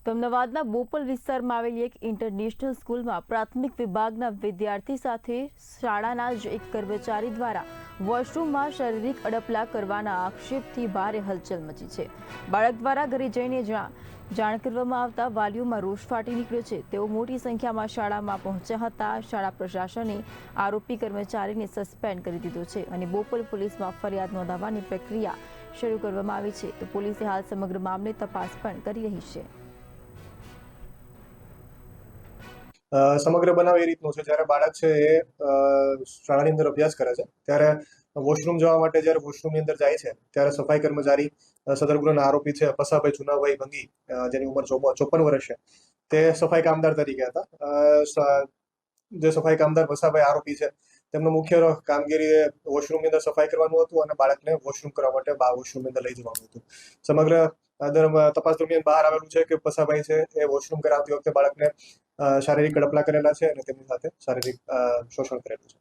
તો અમદાવાદના બોપલ વિસ્તારમાં આવેલી એક ઇન્ટરનેશનલ સ્કૂલમાં પ્રાથમિક વિભાગના વિદ્યાર્થી સાથે શાળાના જ એક કર્મચારી દ્વારા વોશરૂમમાં શારીરિક અડપલા કરવાના આક્ષેપથી ભારે હલચલ મચી છે. બાળક દ્વારા ઘરે જઈને જાણ કરવામાં આવતા વાલીઓમાં રોષ ફાટી નીકળ્યો છે. તેઓ મોટી સંખ્યામાં શાળામાં પહોંચ્યા હતા. શાળા પ્રશાસને આરોપી કર્મચારીને સસ્પેન્ડ કરી દીધો છે અને બોપલ પોલીસમાં ફરિયાદ નોંધાવવાની પ્રક્રિયા શરૂ કરવામાં આવી છે. તો પોલીસે હાલ સમગ્ર મામલે તપાસ પણ કરી રહી છે. સમગ્ર બનાવ એ રીતનું છે, જ્યારે બાળક છે એ શાળાની અંદર અભ્યાસ કરે છે ત્યારે વોશરૂમ જવા માટે જ્યારે વોશરૂમની અંદર જાય છે ત્યારે સફાઈ કર્મચારી સદર ગુનાના આરોપી છે પસાભાઈ ચુનાભાઈ ભંગી, જેની ઉંમર 54 વર્ષ છે, તે સફાઈ કામદાર તરીકે હતા. જે સફાઈ કામદાર પસાભાઈ આરોપી છે તેમનું મુખ્ય કામગીરી વોશરૂમની અંદર સફાઈ કરવાનું હતું અને બાળકને વોશરૂમ કરવા માટે વોશરૂમની અંદર લઈ જવાનું હતું. સમગ્ર તપાસ દરમિયાન બહાર આવેલું છે કે પસાભાઈ છે એ વોશરૂમ કરાવતી વખતે બાળકને શારીરિક અડપલા કરેલા છે અને તેમની સાથે શારીરિક શોષણ કરેલું છે.